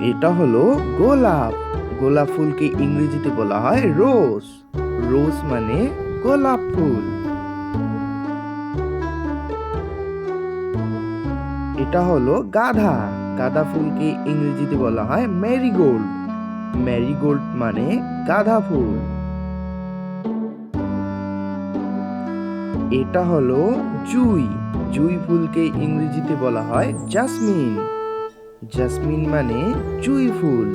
এটা হলো গোলাপ। গোলাপ ফুলকে ইংরেজিতে বলা হয় রোজ। রোজ মানে গোলাপ ফুল। এটা হলো গাঁদা। গাঁদা ফুলকে ইংরেজিতে বলা হয় ম্যারিগোল্ড। ম্যারিগোল্ড মানে গাঁদা ফুল। এটা হলো জুঁই। জুঁই ফুলকে ইংরেজিতে বলা হয় জাসমিন। জাসমিন মানে জুঁই ফুল।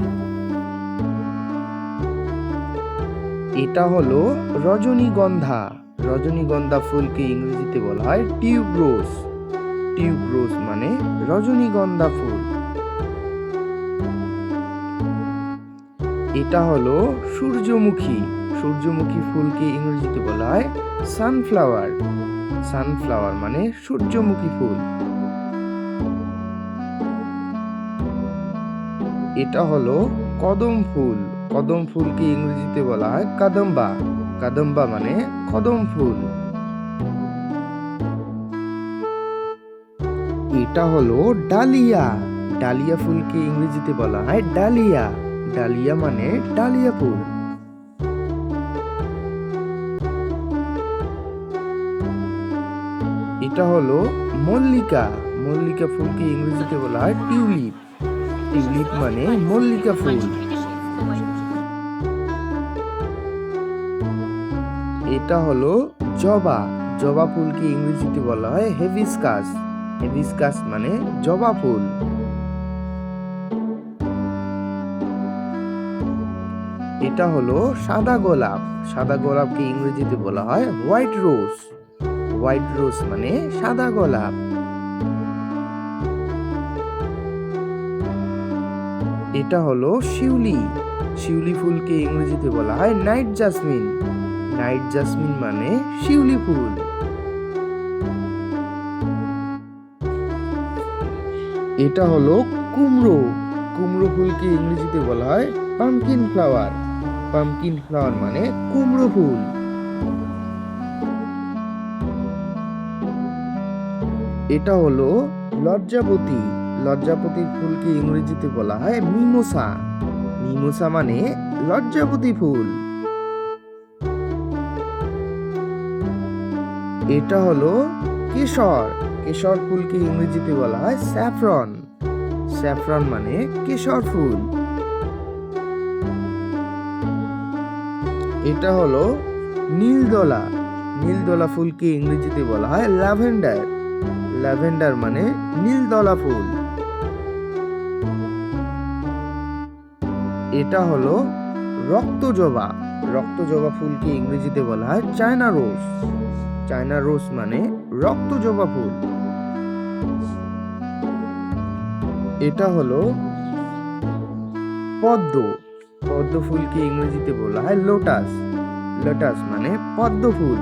এটা হলো রজনীগন্ধা। রজনীগন্ধা ফুলকে ইংরেজিতে বলা হয় টিউবরোজ। টিউবরোজ মানে রজনীগন্ধা ফুল। এটা হলো সূর্যমুখী। সূর্যমুখী ফুলকে ইংরেজিতে বলা হয় সানফ্লাওয়ার। সানফ্লাওয়ার মানে সূর্যমুখী ফুল। এটা হলো কদম ফুল। কদম ফুলকে ইংরেজিতে বলা হয় কাদম্বা। কাদম্বা মানে কদম ফুল। এটা হলো ডালিয়া। ডালিয়া ফুলকে ইংরেজিতে বলা হয় ডালিয়া। ডালিয়া মানে ডালিয়া ফুল। এটা হলো মল্লিকা। মল্লিকা ফুলকে ইংরেজিতে বলা হয় টিউলিপ। টিউলিপ মানে মল্লিকা ফুল। এটা হলো জবা। জবা ফুলকে ইংরেজিতে বলা হয় হেবিস্কাস। হেবিস্কাস মানে জবা ফুল। এটা হলো সাদা গোলাপ। সাদা গোলাপকে ইংরেজিতে বলা হয় হোয়াইট রোজ। হোয়াইট রোজ মানে সাদা গোলাপ। এটা হলো শিউলি। শিউলি ফুলকে ইংরেজিতে বলা হয় নাইট জাসমিন। নাইট জাসমিন মানে শিউলি ফুল। এটা হলো কুমড়ো। কুমড়ো ফুলকে ইংরেজিতে বলা হয় পামকিন ফ্লাওয়ার। পামকিন ফ্লাওয়ার মানে কুমড়ো ফুল। এটা হলো লজ্জাপতি। লজ্জাপতির ফুলকে ইংরেজিতে বলা হয় মিমোসা। মিমোসা মানে লজ্জাপতি ফুল। এটা হলো কেশর। কেশর ফুলকে ইংরেজিতে বলা হয় স্যাফরন। স্যাফরন মানে কেশর ফুল। এটা হলো নীলদলা। নীলদলা ফুলকে ইংরেজিতে বলা হয় ল্যাভেন্ডার। ল্যাভেন্ডার মানে নীলদলা ফুল। এটা হলো রক্তজবা। রক্তজবা ফুলকে ইংরেজিতে বলা হয় চায়না রোজ। চায়না রোজ মানে রক্তজবা ফুল। এটা হলো পদ্ম। পদ্ম ফুলকে ইংরেজিতে বলা হয় লোটাস। লোটাস মানে পদ্ম ফুল।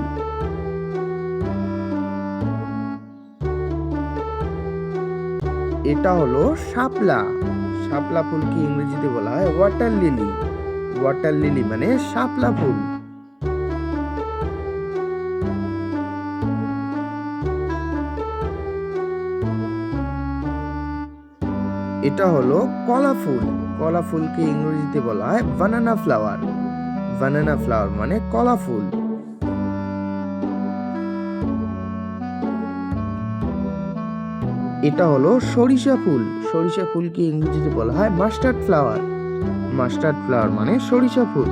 এটা হলো শাপলা। শাপলা ফুলকে ইংরেজিতে বলা হয় ওয়াটার লিলি। ওয়াটার লিলি মানে শাপলা ফুল। এটা হলো কলা ফুল। কলা ফুলকে ইংরেজিতে বলা হয় বানানা ফ্লাওয়ার। বানানা ফ্লাওয়ার মানে কলা ফুল। এটা হলো সরিষা ফুল। সরিষা ফুলকে ইংরেজিতে বলা হয় মাস্টার্ড ফ্লাওয়ার। মাস্টার্ড ফ্লাওয়ার মানে সরিষা ফুল।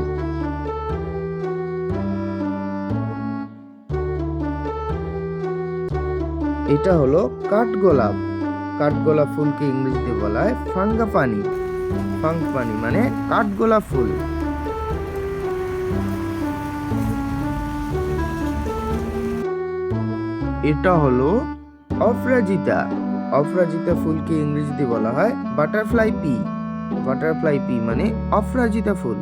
এটা হলো কাঠগোলাপ। কাঠগোলাপ ফুলকে ইংরেজিতে বলা হয় ফাঙ্গাপানি। ফাঙ্গাপানি মানে কাঠগোলাপ ফুল। এটা হলো অপরাজিতা। অপরাজিতা ফুলকে ইংরেজিতে বলা হয় বাটারফ্লাই পি। বাটারফ্লাই পি মানে অপরাজিতা ফুল।